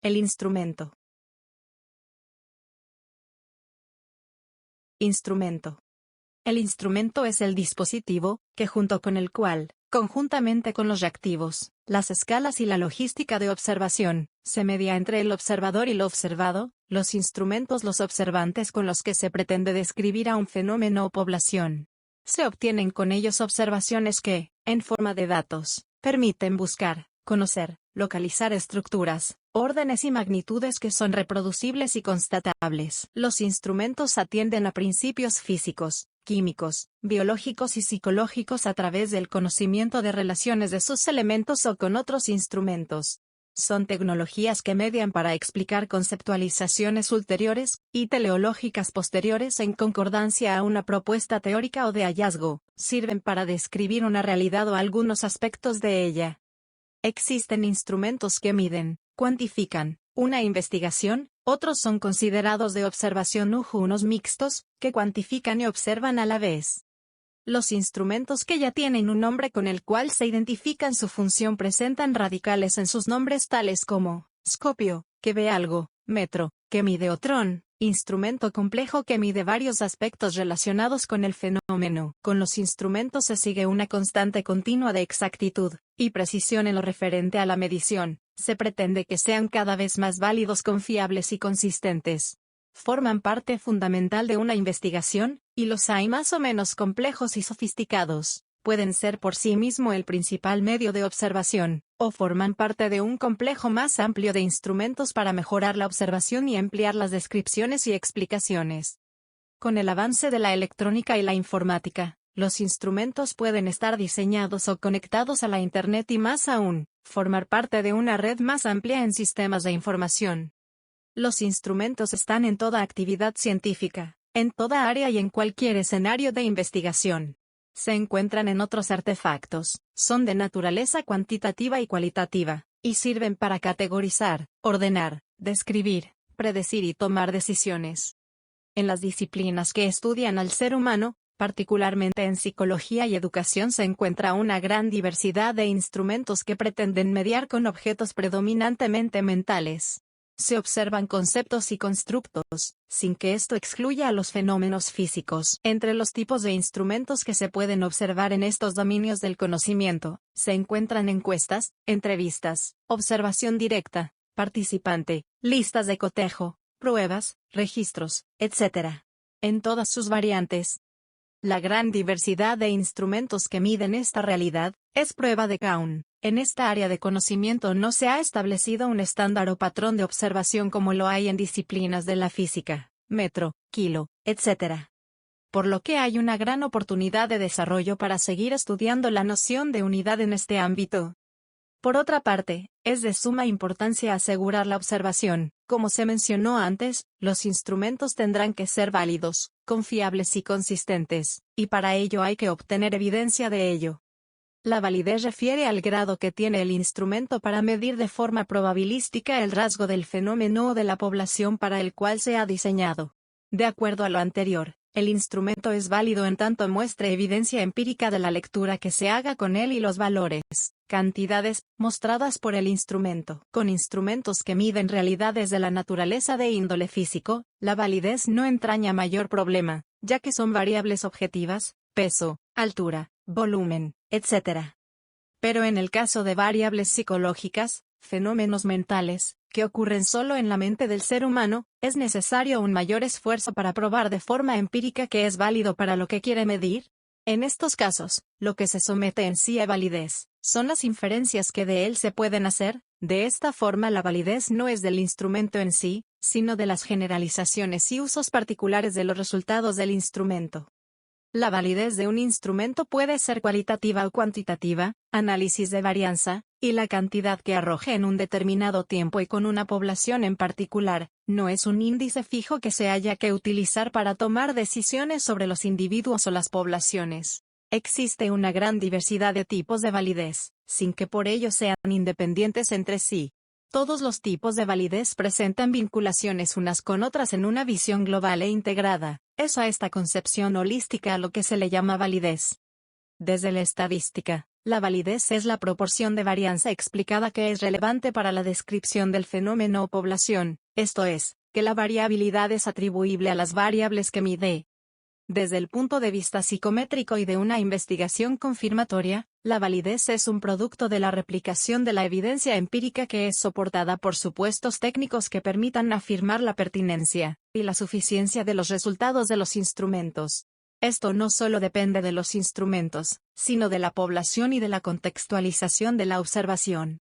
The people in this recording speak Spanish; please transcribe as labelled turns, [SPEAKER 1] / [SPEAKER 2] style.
[SPEAKER 1] El instrumento. Instrumento. El instrumento es el dispositivo, que junto con el cual, conjuntamente con los reactivos, las escalas y la logística de observación, se media entre el observador y lo observado, los instrumentos los observantes con los que se pretende describir a un fenómeno o población. Se obtienen con ellos observaciones que, en forma de datos, permiten buscar, conocer, localizar estructuras, órdenes y magnitudes que son reproducibles y constatables. Los instrumentos atienden a principios físicos, químicos, biológicos y psicológicos a través del conocimiento de relaciones de sus elementos o con otros instrumentos. Son tecnologías que median para explicar conceptualizaciones ulteriores, y teleológicas posteriores en concordancia a una propuesta teórica o de hallazgo, sirven para describir una realidad o algunos aspectos de ella. Existen instrumentos que miden, cuantifican, una investigación, otros son considerados de observación unos mixtos, que cuantifican y observan a la vez. Los instrumentos que ya tienen un nombre con el cual se identifican su función presentan radicales en sus nombres tales como, scopio, que ve algo, metro, que mide otrón, instrumento complejo que mide varios aspectos relacionados con el fenómeno. Con los instrumentos se sigue una constante continua de exactitud y precisión en lo referente a la medición. Se pretende que sean cada vez más válidos, confiables y consistentes. Forman parte fundamental de una investigación, y los hay más o menos complejos y sofisticados. Pueden ser por sí mismo el principal medio de observación, o forman parte de un complejo más amplio de instrumentos para mejorar la observación y ampliar las descripciones y explicaciones. Con el avance de la electrónica y la informática, los instrumentos pueden estar diseñados o conectados a la Internet y más aún, formar parte de una red más amplia en sistemas de información. Los instrumentos están en toda actividad científica, en toda área y en cualquier escenario de investigación. Se encuentran en otros artefactos, son de naturaleza cuantitativa y cualitativa, y sirven para categorizar, ordenar, describir, predecir y tomar decisiones. En las disciplinas que estudian al ser humano, particularmente en psicología y educación, se encuentra una gran diversidad de instrumentos que pretenden mediar con objetos predominantemente mentales. Se observan conceptos y constructos, sin que esto excluya a los fenómenos físicos. Entre los tipos de instrumentos que se pueden observar en estos dominios del conocimiento, se encuentran encuestas, entrevistas, observación directa, participante, listas de cotejo, pruebas, registros, etc. En todas sus variantes. La gran diversidad de instrumentos que miden esta realidad, es prueba de Kaun. En esta área de conocimiento no se ha establecido un estándar o patrón de observación como lo hay en disciplinas de la física, metro, kilo, etc. Por lo que hay una gran oportunidad de desarrollo para seguir estudiando la noción de unidad en este ámbito. Por otra parte, es de suma importancia asegurar la observación. Como se mencionó antes, los instrumentos tendrán que ser válidos, confiables y consistentes, y para ello hay que obtener evidencia de ello. La validez refiere al grado que tiene el instrumento para medir de forma probabilística el rasgo del fenómeno o de la población para el cual se ha diseñado. De acuerdo a lo anterior, el instrumento es válido en tanto muestre evidencia empírica de la lectura que se haga con él y los valores, cantidades, mostradas por el instrumento. Con instrumentos que miden realidades de la naturaleza de índole físico, la validez no entraña mayor problema, ya que son variables objetivas, peso, altura, volumen, etc. Pero en el caso de variables psicológicas, fenómenos mentales, que ocurren solo en la mente del ser humano, es necesario un mayor esfuerzo para probar de forma empírica que es válido para lo que quiere medir. En estos casos, lo que se somete en sí a validez, son las inferencias que de él se pueden hacer. De esta forma la validez no es del instrumento en sí, sino de las generalizaciones y usos particulares de los resultados del instrumento. La validez de un instrumento puede ser cualitativa o cuantitativa, análisis de varianza, y la cantidad que arroje en un determinado tiempo y con una población en particular, no es un índice fijo que se haya que utilizar para tomar decisiones sobre los individuos o las poblaciones. Existe una gran diversidad de tipos de validez, sin que por ello sean independientes entre sí. Todos los tipos de validez presentan vinculaciones unas con otras en una visión global e integrada. Es a esta concepción holística a lo que se le llama validez. Desde la estadística, La validez es la proporción de varianza explicada que es relevante para la descripción del fenómeno o población, esto es, que la variabilidad es atribuible a las variables que mide. Desde el punto de vista psicométrico y de una investigación confirmatoria, la validez es un producto de la replicación de la evidencia empírica que es soportada por supuestos técnicos que permitan afirmar la pertinencia y la suficiencia de los resultados de los instrumentos. Esto no solo depende de los instrumentos, sino de la población y de la contextualización de la observación.